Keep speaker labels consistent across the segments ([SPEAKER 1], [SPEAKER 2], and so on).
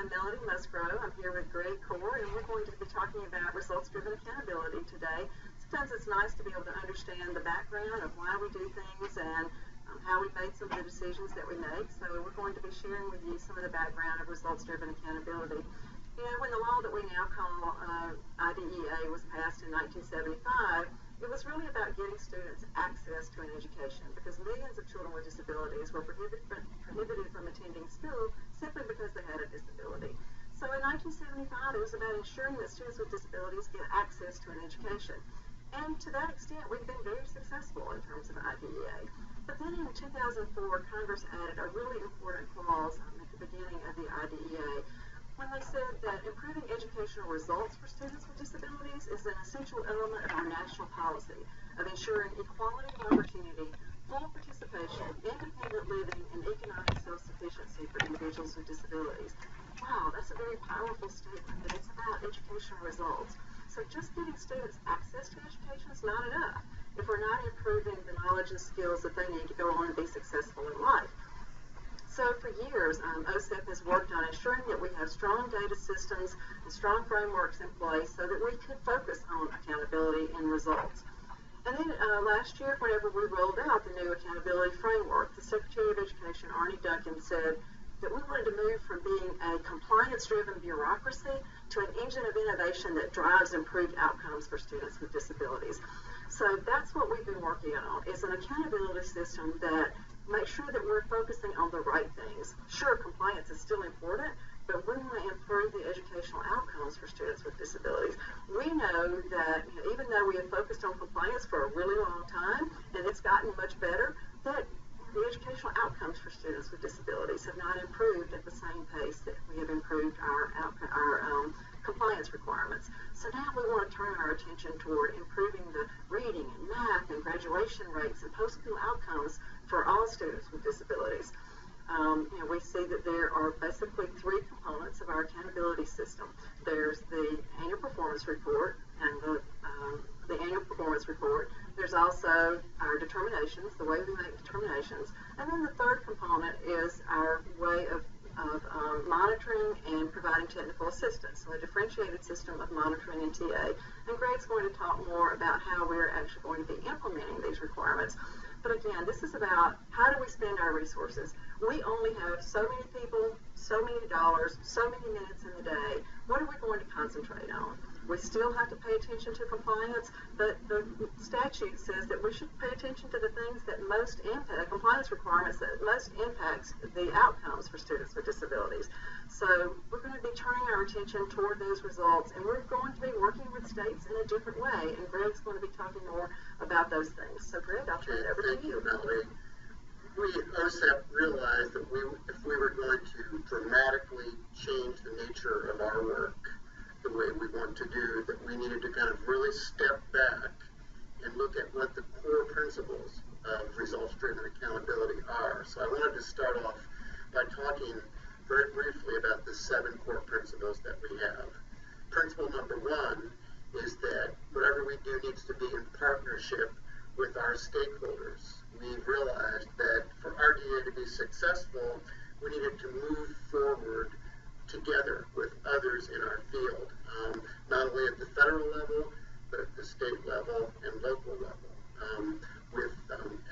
[SPEAKER 1] I'm Melody Musgrove. I'm here with Greg Core, and we're going to be talking about results-driven accountability today. Sometimes it's nice to be able to understand the background of why we do things and how we made some of the decisions that we make. So we're going to be sharing with you some of the background of results-driven accountability. You know, when the law that we now call IDEA was passed in 1975, it was really about getting students access to an education because millions of children with disabilities were prohibited from attending school simply because they had a disability. So in 1975, it was about ensuring that students with disabilities get access to an education. And to that extent, we've been very successful in terms of IDEA. But then in 2004, Congress added a really important clause at the beginning of the IDEA when they said that improving educational results for students with disabilities is an essential element of our national policy of ensuring equality of opportunity, full participation, independent living, and economic self-sufficiency for individuals with disabilities. Wow, that's a very powerful statement, that it's about educational results. So just giving students access to education is not enough if we're not improving the knowledge and skills that they need to go on and be successful in life. So for years, OSEP has worked on ensuring that we have strong data systems and strong frameworks in place so that we could focus on accountability and results. And then last year, whenever we rolled out the new accountability framework, the Secretary of Education, Arne Duncan, said that we wanted to move from being a compliance-driven bureaucracy to an engine of innovation that drives improved outcomes for students with disabilities. So that's what we've been working on, is an accountability system that make sure that we're focusing on the right things. Sure, compliance is still important, but we want to improve the educational outcomes for students with disabilities. We know that even though we have focused on compliance for a really long time, and it's gotten much better, that the educational outcomes for students with disabilities have not improved at the same pace that we have improved our compliance requirements. So now we want to turn our attention toward improving the reading and math and graduation rates and post-school outcomes for all students with disabilities. We see that there are basically three components of our accountability system. There's the annual performance report and the annual performance report. There's also our determinations, the way we make determinations. And then the third component is our way of monitoring and providing technical assistance, so a differentiated system of monitoring and TA. And Greg's going to talk more about how we're actually going to be implementing these requirements. But again, this is about how do we spend our resources. We only have so many people, so many dollars, so many minutes in the day. What are we going to concentrate on? We still have to pay attention to compliance, but the statute says that we should pay attention to the things that most impact, compliance requirements that most impact the outcomes for students with disabilities. So we're going to be turning our attention toward those results, and we're going to be working with states in a different way, and Greg's going to be talking more about those things. So Greg, I'll turn it over to you.
[SPEAKER 2] Thank you, Melody. We at OSEP realized that if we were going to dramatically change the nature of our work, the way we want to do, that we needed to kind of really step back and look at what the core principles of results-driven accountability are. So I wanted to start off by talking very briefly about the 7 core principles that we have. Principle number 1 is that whatever we do needs to be in partnership with our stakeholders. We've realized that for RDA to be successful, we needed to move forward together with others in our field, not only at the federal level, but at the state level and local level, with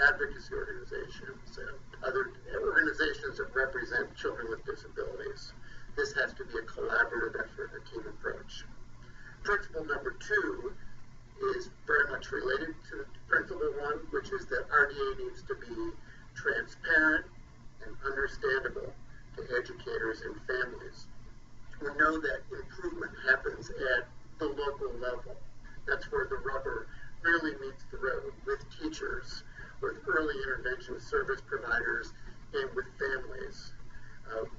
[SPEAKER 2] advocacy organizations and other organizations that represent children with disabilities. This has to be a collaborative effort, a team approach. Principle number 2 is very much related to principle 1, which is that RDA needs to be transparent and understandable to educators and families. We know that improvement happens at the local level. That's where the rubber really meets the road, with teachers, with early intervention service providers, and with families.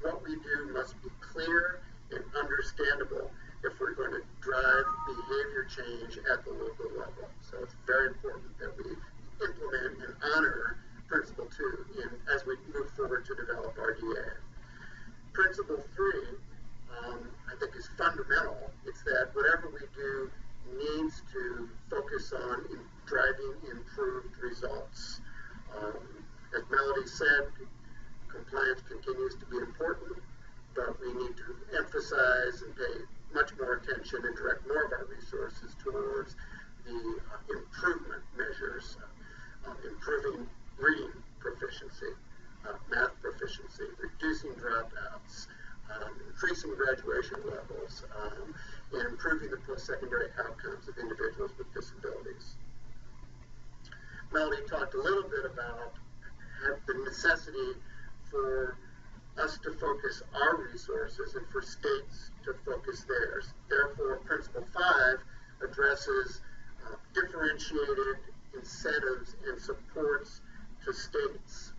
[SPEAKER 2] What we do must be clear and understandable if we're going to drive behavior change at the local level. So it's very important that we implement and honor Principle 2 as we move forward to develop RDA. Principle 3, I think, is fundamental. It's that whatever we do needs to focus on driving improved results. As Melody said, compliance continues to be important, but we emphasize and pay much more attention and direct more of our resources towards the improvement measures, improving reading proficiency, math proficiency, reducing dropouts, increasing graduation levels, and improving the post-secondary outcomes of individuals with disabilities. Melody talked a little bit about the necessity for us to focus our resources and for states to focus theirs. Therefore, Principle 5 addresses differentiated incentives and supports to states,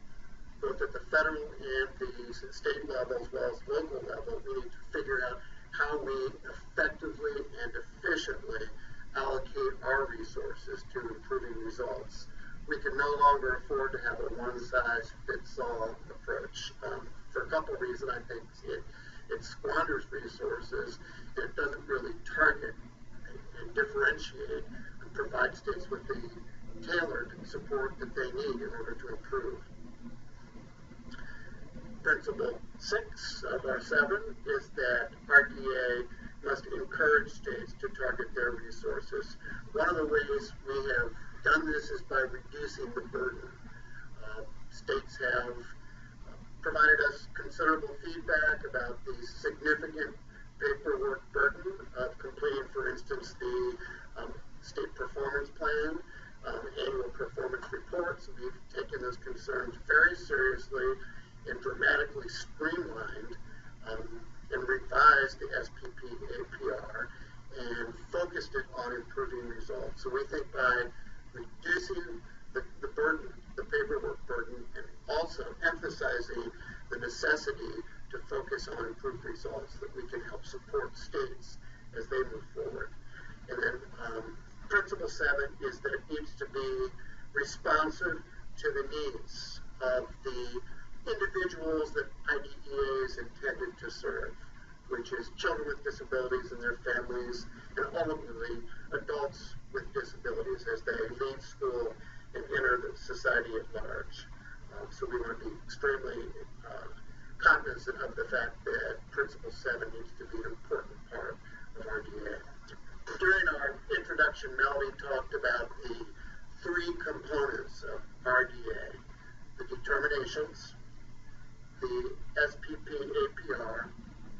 [SPEAKER 2] both at the federal and the state level as well as local level. We need to figure out how we effectively and efficiently allocate our resources to improving results. We can no longer afford to have a one-size-fits-all approach. For a couple of reasons, I think it squanders resources, and it doesn't really target and differentiate and provide states with the tailored support that they need in order to improve. Principle 6 of our 7 is that RDA must encourage states to target their resources. One of the ways we have done this is by reducing the burden. States have provided us considerable feedback about the significant paperwork burden of completing, for instance, the state performance plan, annual performance reports. We've taken those concerns very seriously and dramatically streamlined and revised the SPP APR and focused it on improving results. So we think by reducing the burden, the paperwork burden, and also emphasizing the necessity to focus on improved results, that we can help support states as they move forward. And then Principle 7 is that it needs to be responsive to the needs of the individuals that IDEA is intended to serve, which is children with disabilities and their families, and ultimately adults with disabilities as they leave school and enter the society at large. So we want to be extremely cognizant of the fact that Principle 7 needs to be an important part of RDA. During our introduction, Melody talked about the 3 components of RDA: the determinations, the SPP APR,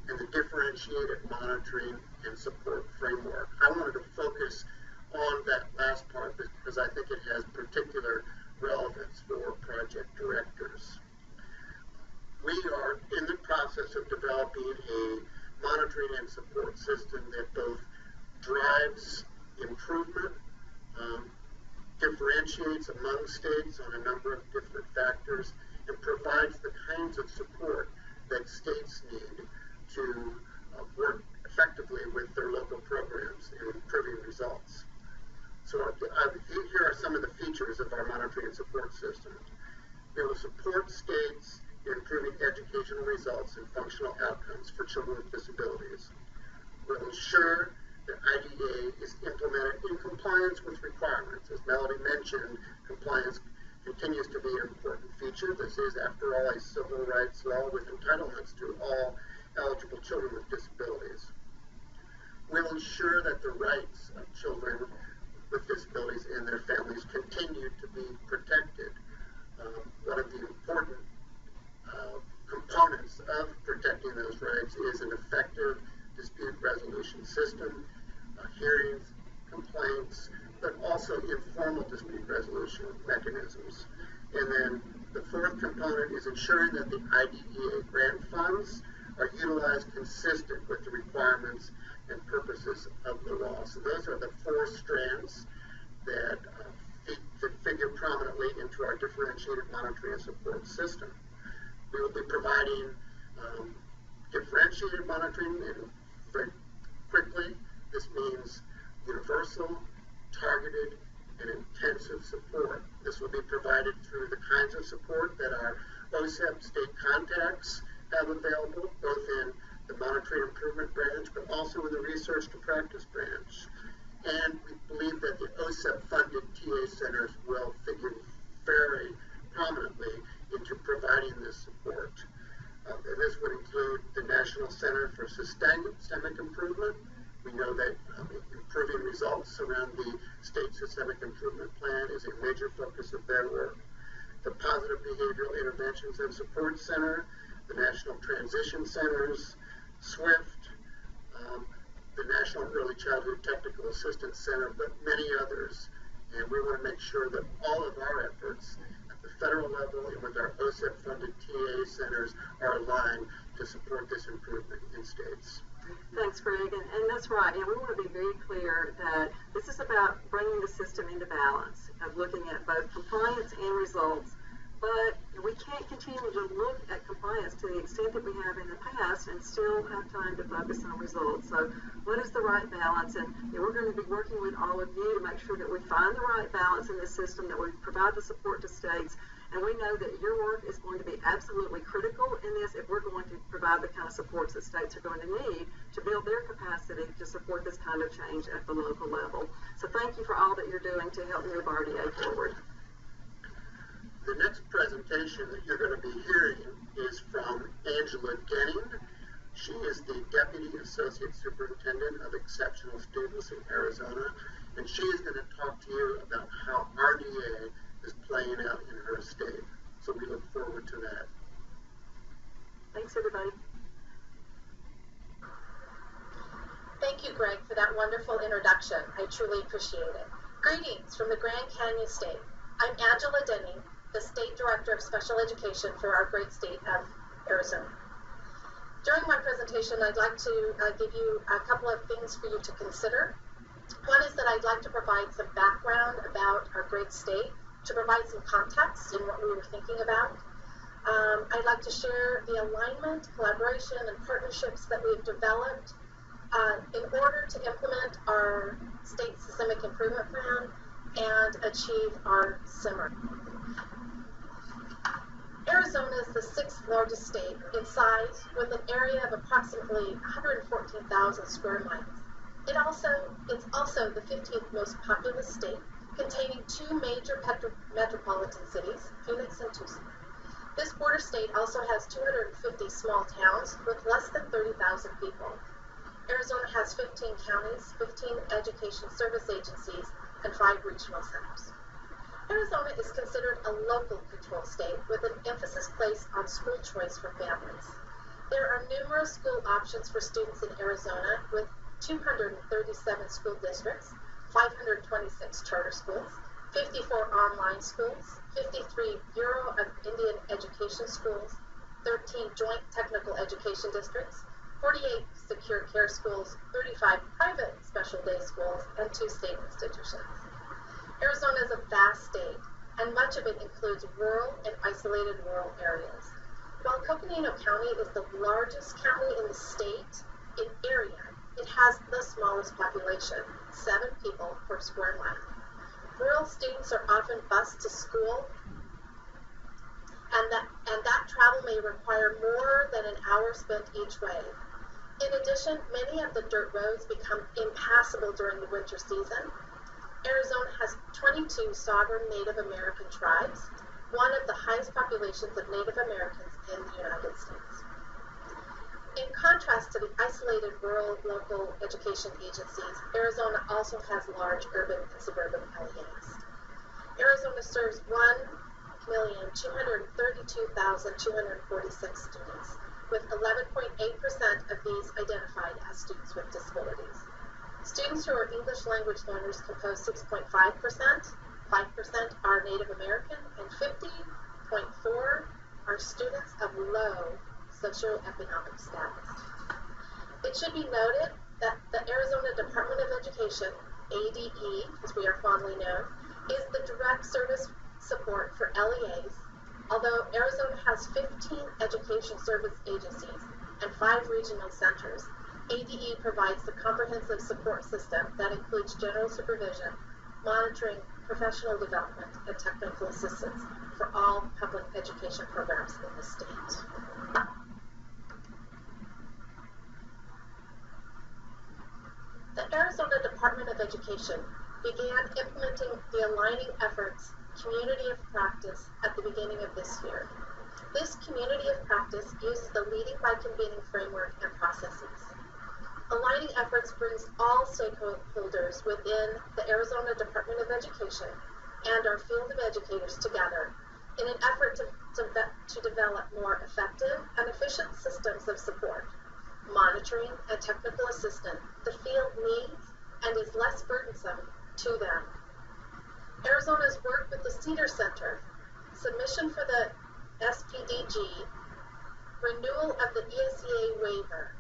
[SPEAKER 2] and the differentiated monitoring and support framework. I wanted to focus on that last part because I think it has particular relevance for project directors. We are in the process of developing a monitoring and support system that both drives improvement, differentiates among states on a number of different factors, and provides the kinds of support that states need to work effectively with their local programs in improving results. So here are some of the features of our monitoring and support system. It will support states in improving educational results and functional outcomes for children with disabilities. We'll ensure that IDEA is implemented in compliance with requirements. As Melody mentioned, compliance continues to be an important feature. This is, after all, a civil rights law with entitlements to all eligible children with disabilities. We'll ensure that the rights of children with disabilities and their families continue to be protected. One of the important components of protecting those rights is an effective dispute resolution system, hearings, complaints, but also informal dispute resolution mechanisms. And then the 4th component is ensuring that the IDEA grant funds are utilized consistent with the requirements and purposes of the law. So those are the 4 strands that figure prominently into our differentiated monitoring and support system. We will be providing differentiated monitoring, and very quickly, this means universal, targeted, and intensive support. This will be provided through the kinds of support that our OSEP state contacts have available, both in the monitoring improvement branch, but also in the research to practice branch. And we believe that the OSEP-funded TA centers will figure very prominently into providing this support. And this would include the National Center for Systemic Improvement. We know that improving results around the State Systemic Improvement Plan is a major focus of their work. The Positive Behavioral Interventions and Support Center, the National Transition Centers, SWIFT, the National Early Childhood Technical Assistance Center, but many others. And we want to make sure that all of our efforts at the federal level and with our OSEP-funded TA centers are aligned to support this improvement in states.
[SPEAKER 1] Thanks, Greg, and that's right. And we want to be very clear that this is about bringing the system into balance, of looking at both compliance and results. But we can't continue to look at compliance to the extent that we have in the past and still have time to focus on results. So what is the right balance? And we're going to be working with all of you to make sure that we find the right balance in the system, that we provide the support to states. And we know that your work is going to be absolutely critical in this if we're going to provide the kind of supports that states are going to need to build their capacity to support this kind of change at the local level. So thank you for all that you're doing to help move RDA forward.
[SPEAKER 2] The next presentation that you're going to be hearing is from Angela Denning. She is the Deputy Associate Superintendent of Exceptional Students in Arizona, and she is going to talk to you about how RDA is playing out in her state. So we look forward to that.
[SPEAKER 1] Thanks, everybody.
[SPEAKER 3] Thank you, Greg, for that wonderful introduction. I truly appreciate it. Greetings from the Grand Canyon State. I'm Angela Denning, the State Director of Special Education for our great state of Arizona. During my presentation, I'd like to give you a couple of things for you to consider. One is that I'd like to provide some background about our great state, to provide some context in what we were thinking about. I'd like to share the alignment, collaboration, and partnerships that we've developed in order to implement our state systemic improvement plan and achieve our SIMR. Arizona is the 6th largest state in size, with an area of approximately 114,000 square miles. It's also the 15th most populous state, containing 2 major metropolitan cities, Phoenix and Tucson. This border state also has 250 small towns with less than 30,000 people. Arizona has 15 counties, 15 education service agencies, and 5 regional centers. Arizona is considered a local control state with an emphasis placed on school choice for families. There are numerous school options for students in Arizona, with 237 school districts, 526 charter schools, 54 online schools, 53 Bureau of Indian Education schools, 13 joint technical education districts, 48 secure care schools, 35 private special day schools, and 2 state institutions. Arizona is a vast state, and much of it includes rural and isolated rural areas. While Coconino County is the largest county in the state in area, it has the smallest population, 7 people per square mile. Rural students are often bused to school, and that travel may require more than an hour spent each way. In addition, many of the dirt roads become impassable during the winter season. Arizona has 22 sovereign Native American tribes, one of the highest populations of Native Americans in the United States. In contrast to the isolated rural local education agencies, Arizona also has large urban and suburban LEAs. Arizona serves 1,232,246 students, with 11.8% of these identified as students with disabilities. Students who are English language learners compose 6.5%, 5% are Native American, and 50.4% are students of low socioeconomic status. It should be noted that the Arizona Department of Education, ADE, as we are fondly known, is the direct service support for LEAs, although Arizona has 15 education service agencies and 5 regional centers. ADE provides the comprehensive support system that includes general supervision, monitoring, professional development, and technical assistance for all public education programs in the state. The Arizona Department of Education began implementing the Aligning Efforts Community of Practice at the beginning of this year. This community of practice uses the leading by convening framework and processes. Aligning efforts brings all stakeholders within the Arizona Department of Education and our field of educators together in an effort to develop more effective and efficient systems of support, monitoring, and technical assistance the field needs and is less burdensome to them. Arizona's work with the Cedar Center, submission for the SPDG, renewal of the ESEA waiver,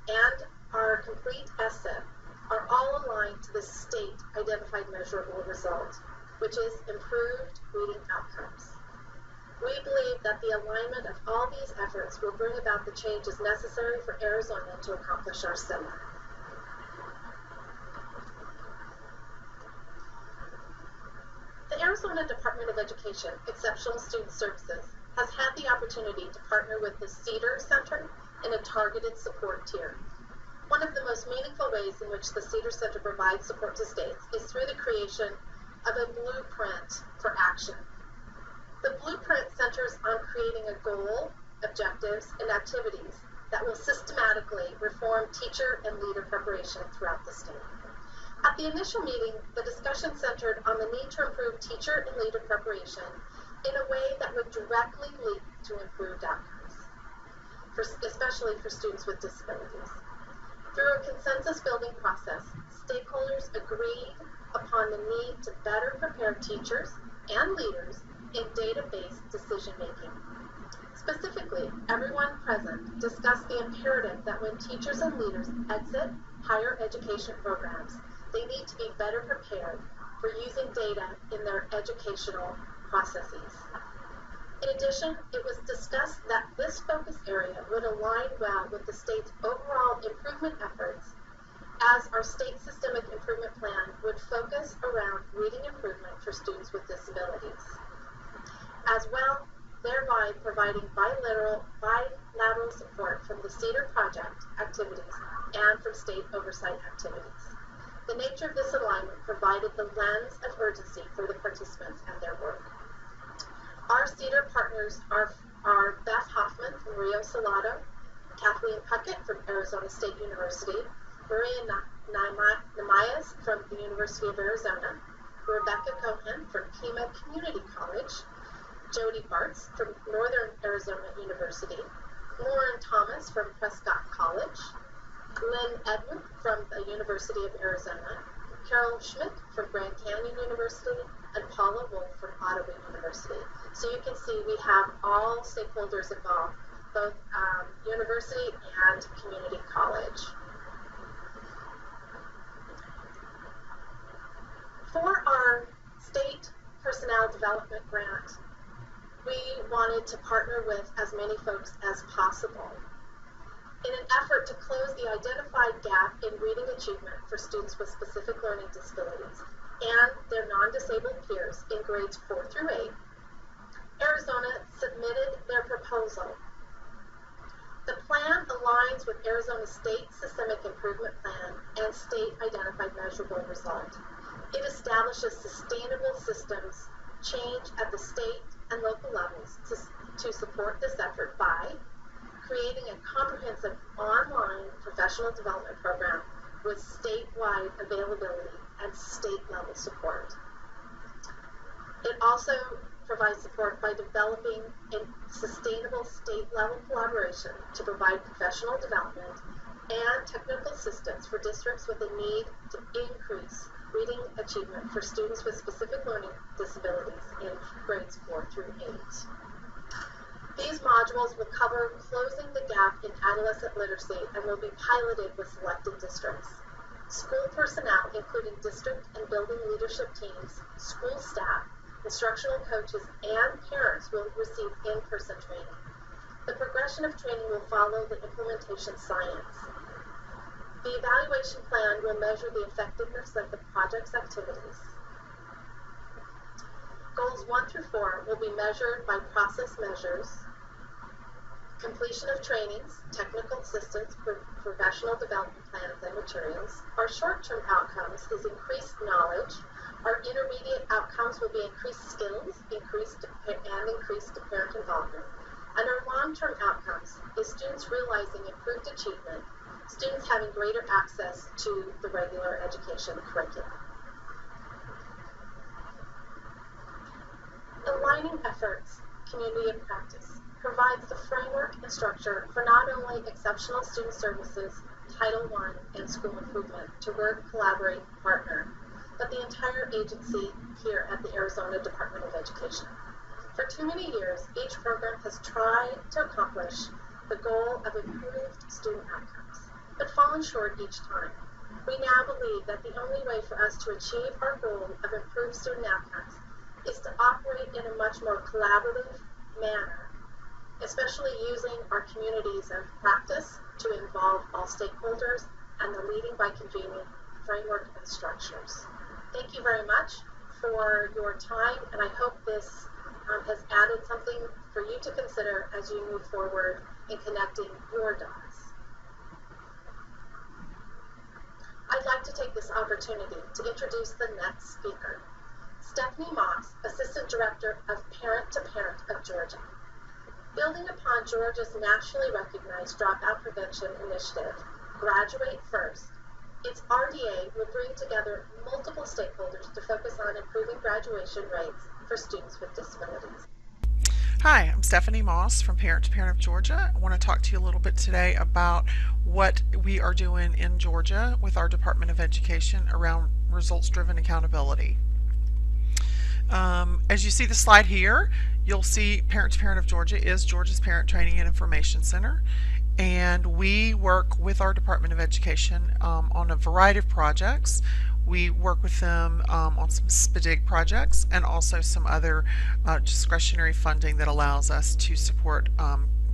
[SPEAKER 3] and our complete ESSA are all aligned to the state identified measurable result, which is improved reading outcomes. We believe that the alignment of all these efforts will bring about the changes necessary for Arizona to accomplish our SEMA. The Arizona Department of Education Exceptional Student Services has had the opportunity to partner with the Cedar Center in a targeted support tier. One of the most meaningful ways in which the Cedar Center provides support to states is through the creation of a blueprint for action. The blueprint centers on creating a goal, objectives, and activities that will systematically reform teacher and leader preparation throughout the state. At the initial meeting, the discussion centered on the need to improve teacher and leader preparation in a way that would directly lead to improved outcomes, especially for students with disabilities. Through a consensus-building process, stakeholders agreed upon the need to better prepare teachers and leaders in data-based decision-making. Specifically, everyone present discussed the imperative that when teachers and leaders exit higher education programs, they need to be better prepared for using data in their educational processes. In addition, it was discussed that this focus area would align well with the state's overall improvement efforts, as our state systemic improvement plan would focus around reading improvement for students with disabilities, as well thereby providing bilateral support from the Cedar Project activities and from state oversight activities. The nature of this alignment provided the lens of urgency for the participants and their work. Our Cedar partners are Beth Hoffman from Rio Salado, Kathleen Puckett from Arizona State University, Maria Namayas from the University of Arizona, Rebecca Cohen from Pima Community College, Jody Bartz from Northern Arizona University, Lauren Thomas from Prescott College, Lynn Edmund from the University of Arizona, Carol Schmidt from Grand Canyon University, and Paula Wolf from Ottawa University. So you can see we have all stakeholders involved, both university and community college. For our state personnel development grant, we wanted to partner with as many folks as possible in an effort to close the identified gap in reading achievement for students with specific learning disabilities and their non-disabled peers in grades 4 through 8. Arizona submitted their proposal. The plan aligns with Arizona's State Systemic Improvement Plan and State Identified Measurable Result. It establishes sustainable systems change at the state and local levels to support this effort by creating a comprehensive online professional development program with statewide availability and state-level support. It also provides support by developing a sustainable state-level collaboration to provide professional development and technical assistance for districts with a need to increase reading achievement for students with specific learning disabilities in grades 4 through 8. These modules will cover closing the gap in adolescent literacy and will be piloted with selected districts. School personnel, including district and building leadership teams, school staff, instructional coaches, and parents will receive in-person training. The progression of training will follow the implementation science. The evaluation plan will measure the effectiveness of the project's activities. Goals 1 through 4 will be measured by process measures, completion of trainings, technical assistance, professional development plans and materials. Our short-term outcomes is increased knowledge. Our intermediate outcomes will be increased skills, increased parent involvement. And our long-term outcomes is students realizing improved achievement, students having greater access to the regular education curriculum. Aligning efforts, community and practice provides the framework and structure for not only exceptional student services, Title I, and school improvement to work, collaborate, partner, but the entire agency here at the Arizona Department of Education. For too many years, each program has tried to accomplish the goal of improved student outcomes, but fallen short each time. We now believe that the only way for us to achieve our goal of improved student outcomes is to operate in a much more collaborative manner, especially using our communities of practice to involve all stakeholders and the leading by convening framework and structures. Thank you very much for your time, and I hope this has added something for you to consider as you move forward in connecting your dots. I'd like to take this opportunity to introduce the next speaker, Stephanie Moss, Assistant Director of Parent to Parent of Georgia. Building upon Georgia's nationally recognized dropout prevention initiative, Graduate First, its RDA will bring together multiple stakeholders to focus on improving graduation rates for students with disabilities.
[SPEAKER 4] Hi, I'm Stephanie Moss from Parent to Parent of Georgia. I want to talk to you a little bit today about what we are doing in Georgia with our Department of Education around results-driven accountability. As you see the slide here, you'll see Parent to Parent of Georgia is Georgia's Parent Training and Information Center. And we work with our Department of Education on a variety of projects. We work with them on some SPDIG projects and also some other discretionary funding that allows us to support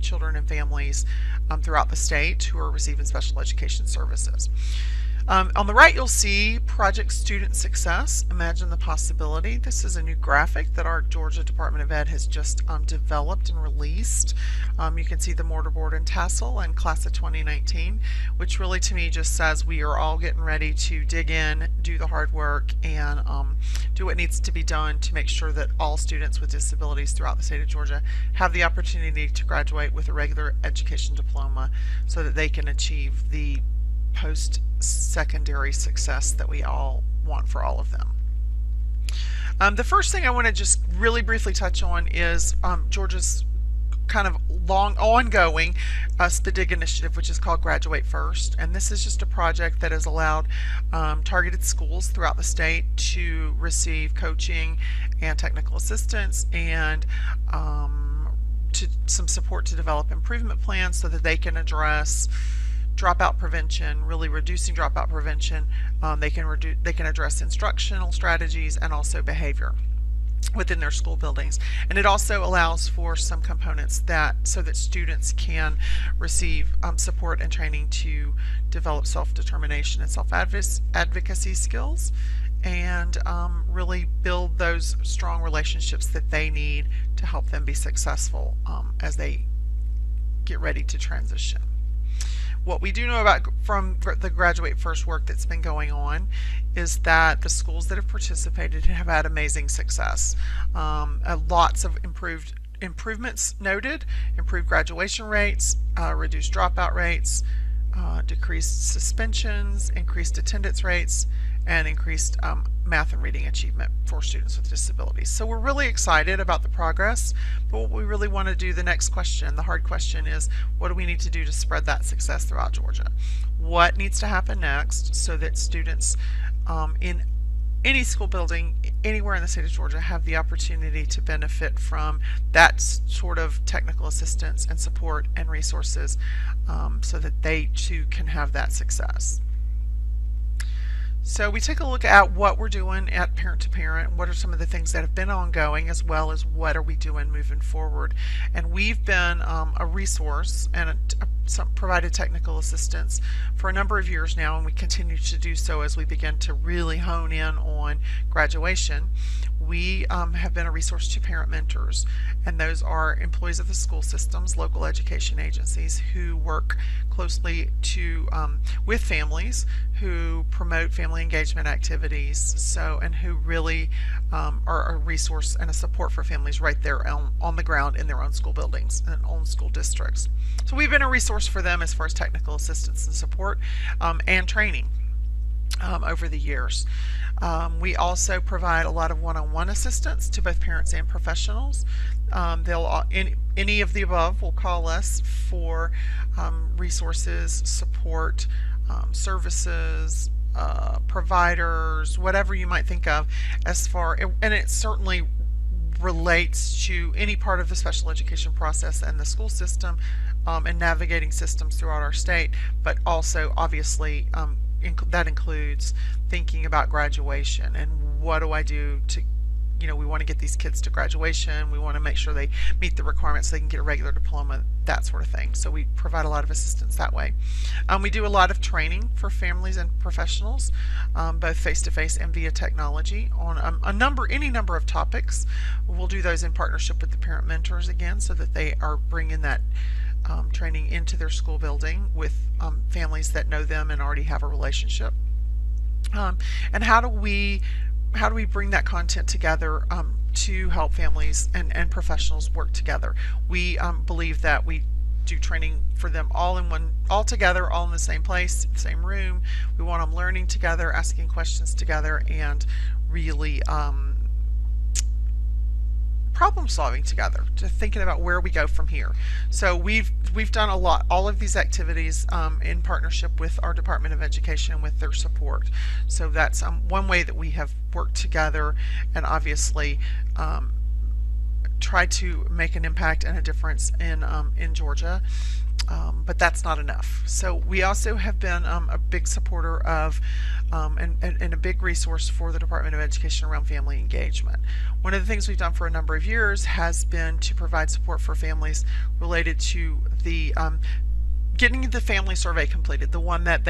[SPEAKER 4] children and families throughout the state who are receiving special education services. On the right, you'll see Project Student Success. Imagine the possibility. This is a new graphic that our Georgia Department of Ed has just developed and released. You can see the mortarboard and tassel and class of 2019, which really to me just says we are all getting ready to dig in, do the hard work, and do what needs to be done to make sure that all students with disabilities throughout the state of Georgia have the opportunity to graduate with a regular education diploma so that they can achieve the post-secondary success that we all want for all of them. The first thing I want to just really briefly touch on is Georgia's kind of long ongoing SPDIG initiative, which is called Graduate First, and this is just a project that has allowed targeted schools throughout the state to receive coaching and technical assistance and some support to develop improvement plans so that they can address dropout prevention, really reducing dropout prevention. They can address instructional strategies and also behavior within their school buildings. And it also allows for some components so that students can receive support and training to develop self-determination and self-advocacy skills and really build those strong relationships that they need to help them be successful as they get ready to transition. What we do know about from the Graduate First work that's been going on is that the schools that have participated have had amazing success. Lots of improvements noted, improved graduation rates, reduced dropout rates, decreased suspensions, increased attendance rates, and increased math and reading achievement for students with disabilities. So we're really excited about the progress, but what we really want to do, the next question, the hard question is, what do we need to do to spread that success throughout Georgia? What needs to happen next so that students in any school building anywhere in the state of Georgia have the opportunity to benefit from that sort of technical assistance and support and resources so that they too can have that success? So we take a look at what we're doing at Parent to Parent, what are some of the things that have been ongoing, as well as what are we doing moving forward. And we've been a resource and provided technical assistance for a number of years now, and we continue to do so as we begin to really hone in on graduation. We have been a resource to parent mentors, and those are employees of the school systems, local education agencies who work closely with families, who promote family family engagement activities, and who really are a resource and a support for families right there on the ground in their own school buildings and own school districts. So we've been a resource for them as far as technical assistance and support and training over the years. We also provide a lot of one-on-one assistance to both parents and professionals. Any of the above will call us for resources, support, services, providers, whatever you might think of, and it certainly relates to any part of the special education process and the school system and navigating systems throughout our state, but also obviously that includes thinking about graduation and what do I do to, we want to get these kids to graduation. We want to make sure they meet the requirements so they can get a regular diploma, that sort of thing. So we provide a lot of assistance that way. We do a lot of training for families and professionals, both face-to-face and via technology on any number of topics. We'll do those in partnership with the parent mentors again, so that they are bringing that training into their school building with families that know them and already have a relationship. And how do we bring that content together to help families and professionals work together? We believe that we do training for them all together, all in the same place, the same room. We want them learning together, asking questions together, and really problem solving together, just thinking about where we go from here. So we've done all of these activities in partnership with our Department of Education and with their support. So that's one way that we have worked together and obviously tried to make an impact and a difference in Georgia. But that's not enough. So we also have been a big supporter of and a big resource for the Department of Education around family engagement. One of the things we've done for a number of years has been to provide support for families related to the getting the family survey completed, the one that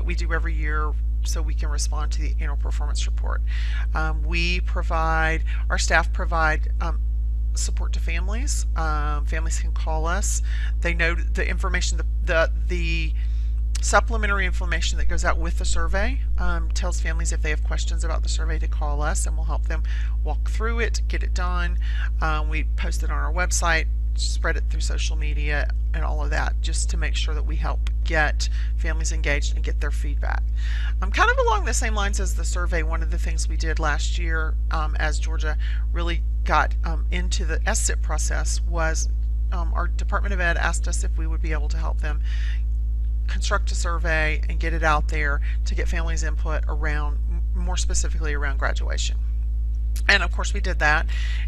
[SPEAKER 4] we do every year, so we can respond to the annual performance report. Our staff provide support to families. Families can call us. They know the information, the supplementary information that goes out with the survey tells families if they have questions about the survey to call us, and we'll help them walk through it, get it done. We post it on our website, spread it through social media and all of that, just to make sure that we help get families engaged and get their feedback. Kind of along the same lines as the survey, one of the things we did last year as Georgia really got into the SSIP process was our Department of Ed asked us if we would be able to help them construct a survey and get it out there to get families' input around, more specifically around graduation. And of course we did that,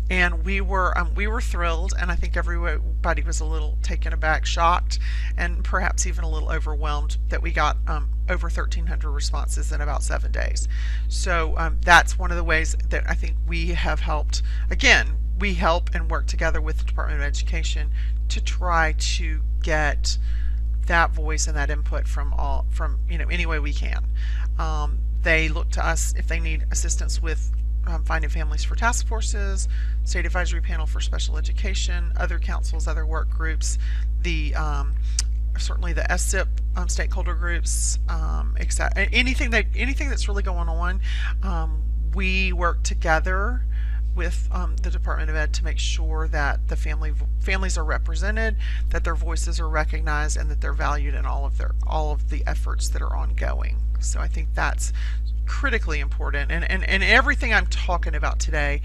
[SPEAKER 4] and we were thrilled, and I think everybody was a little taken aback, shocked, and perhaps even a little overwhelmed that we got over 1,300 responses in about 7 days. So that's one of the ways that I think we have helped. Again, we help and work together with the Department of Education to try to get that voice and that input from any way we can. They look to us if they need assistance with finding families for task forces, State Advisory Panel for Special Education, other councils, other work groups, certainly the SSIP stakeholder groups, anything that's really going on. We work together with the Department of Ed to make sure that the families are represented, that their voices are recognized, and that they're valued in all of the efforts that are ongoing. So I think that's critically important, and everything I'm talking about today,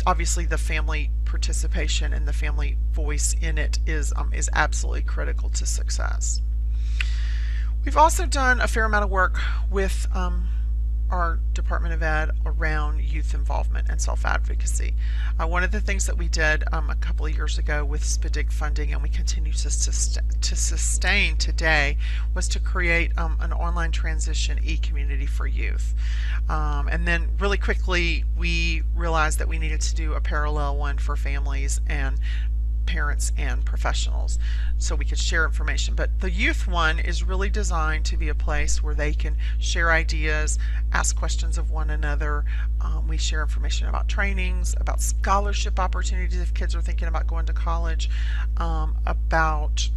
[SPEAKER 4] obviously the family participation and the family voice in it is absolutely critical to success. We've also done a fair amount of work with our Department of Ed around youth involvement and self-advocacy. One of the things that we did a couple of years ago with SPDIG funding, and we continue to sustain today, was to create an online transition e-community for youth. And then really quickly we realized that we needed to do a parallel one for families and parents and professionals so we could share information. But the youth one is really designed to be a place where they can share ideas, ask questions of one another. We share information about trainings, about scholarship opportunities if kids are thinking about going to college, about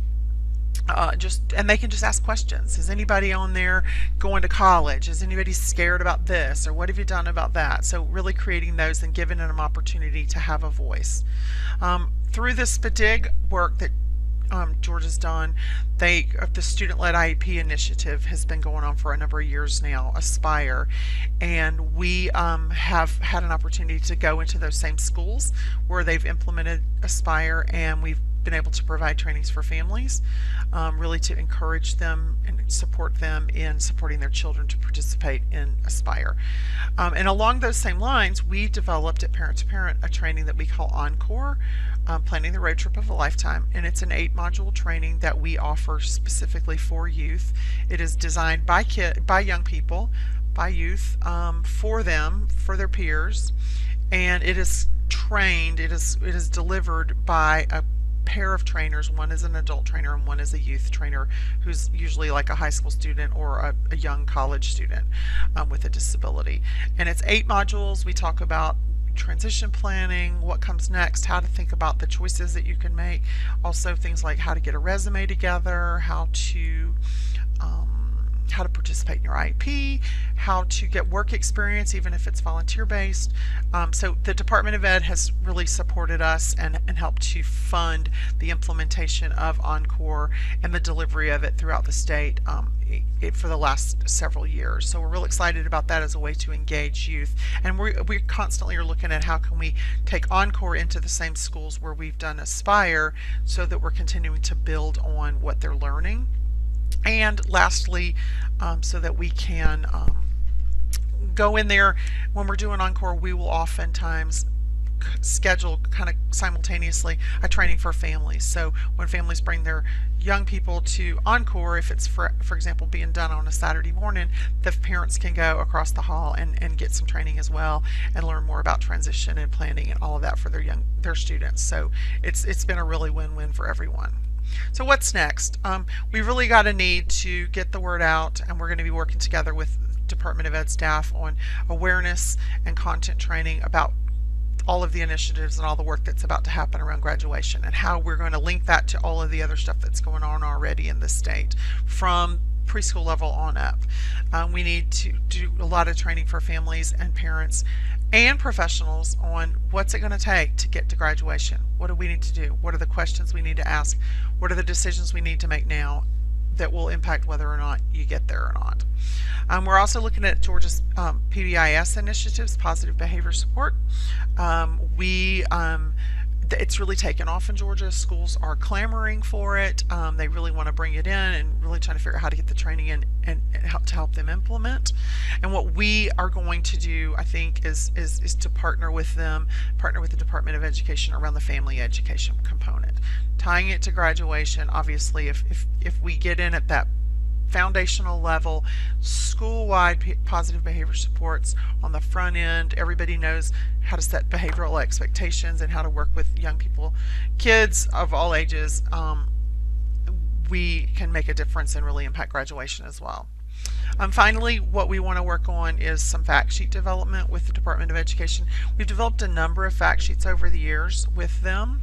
[SPEAKER 4] and they can just ask questions. Is anybody on there going to college? Is anybody scared about this, or what have you done about that? So really creating those and giving them opportunity to have a voice. Through this SPDIG work that Georgia's done, the student-led IEP initiative has been going on for a number of years now, Aspire, and we have had an opportunity to go into those same schools where they've implemented Aspire, and we've been able to provide trainings for families, really to encourage them and support them in supporting their children to participate in Aspire. And along those same lines, we developed at Parent to Parent a training that we call Encore, Planning the Road Trip of a Lifetime, and it's an 8-module training that we offer specifically for youth. It is designed by young people, by youth, for them, for their peers, and it is trained, it is delivered by a pair of trainers. One is an adult trainer and one is a youth trainer who's usually like a high school student or a young college student with a disability. And it's 8 modules. We talk about transition planning, what comes next, how to think about the choices that you can make, also things like how to get a resume together, how to participate in your IEP, how to get work experience even if it's volunteer based. So the Department of Ed has really supported us and helped to fund the implementation of Encore and the delivery of it throughout the state for the last several years. So we're real excited about that as a way to engage youth, and we constantly are looking at how can we take Encore into the same schools where we've done Aspire so that we're continuing to build on what they're learning. And lastly, so that we can go in there when we're doing Encore, we will oftentimes schedule kind of simultaneously a training for families. So when families bring their young people to Encore, if it's for example being done on a Saturday morning, the parents can go across the hall and get some training as well and learn more about transition and planning and all of that for their students. So it's been a really win-win for everyone. So what's next? We really got a need to get the word out, and we're going to be working together with Department of Ed staff on awareness and content training about all of the initiatives and all the work that's about to happen around graduation, and how we're going to link that to all of the other stuff that's going on already in the state from preschool level on up. We need to do a lot of training for families and parents and professionals on what's it going to take to get to graduation. What do we need to do? What are the questions we need to ask? What are the decisions we need to make now that will impact whether or not you get there or not? We're also looking at Georgia's PBIS initiatives, positive behavior support. It's really taken off in Georgia. Schools are clamoring for it. They really want to bring it in and really trying to figure out how to get the training in and help them implement. And what we are going to do, I think, is to partner with the Department of Education around the family education component, tying it to graduation. Obviously, if we get in at that foundational level, school-wide positive behavior supports on the front end. Everybody knows how to set behavioral expectations and how to work with young people, kids of all ages. We can make a difference and really impact graduation as well. Finally, what we want to work on is some fact sheet development with the Department of Education. We've developed a number of fact sheets over the years with them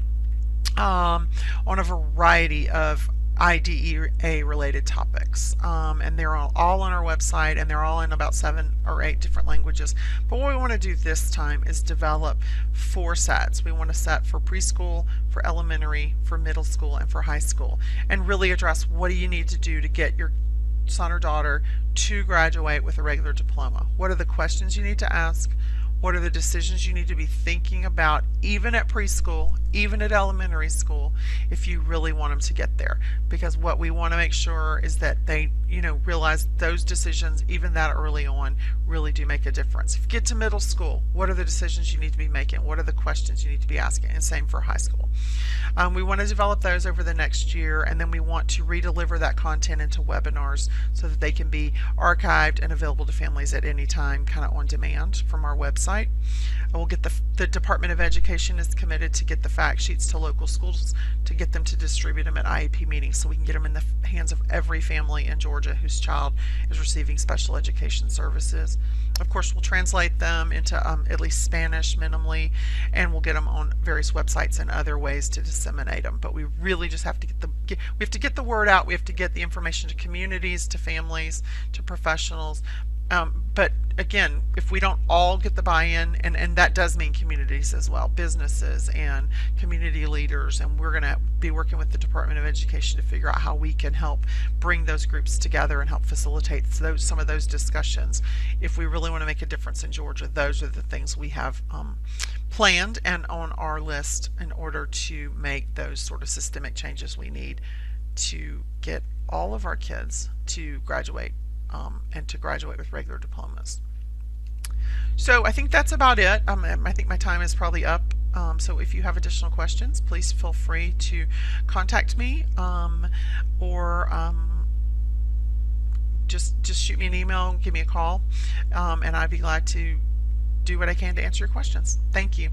[SPEAKER 4] on a variety of IDEA related topics, and they're all on our website, and they're all in about 7 or 8 different languages. But what we want to do this time is develop 4 sets. We want a set for preschool, for elementary, for middle school, and for high school, and really address what do you need to do to get your son or daughter to graduate with a regular diploma. What are the questions you need to ask? What are the decisions you need to be thinking about, even at preschool, even at elementary school, if you really want them to get there? Because what we want to make sure is that they, realize those decisions, even that early on, really do make a difference. If you get to middle school, what are the decisions you need to be making? What are the questions you need to be asking? And same for high school. We want to develop those over the next year, and then we want to redeliver that content into webinars so that they can be archived and available to families at any time, kind of on demand from our website. We'll get the Department of Education is committed to get the fact sheets to local schools to get them to distribute them at IEP meetings so we can get them in the hands of every family in Georgia whose child is receiving special education services. Of course, we'll translate them into at least Spanish minimally, and we'll get them on various websites and other ways to disseminate them. But we really just have to get the word out. We have to get the information to communities, to families, to professionals. But again, if we don't all get the buy-in, and that does mean communities as well, businesses and community leaders, and we're going to be working with the Department of Education to figure out how we can help bring those groups together and help facilitate some of those discussions. If we really want to make a difference in Georgia, those are the things we have planned and on our list in order to make those sort of systemic changes we need to get all of our kids to graduate and to graduate with regular diplomas. So I think that's about it. I think my time is probably up. So if you have additional questions, please feel free to contact me or just shoot me an email, give me a call, and I'd be glad to do what I can to answer your questions. Thank you.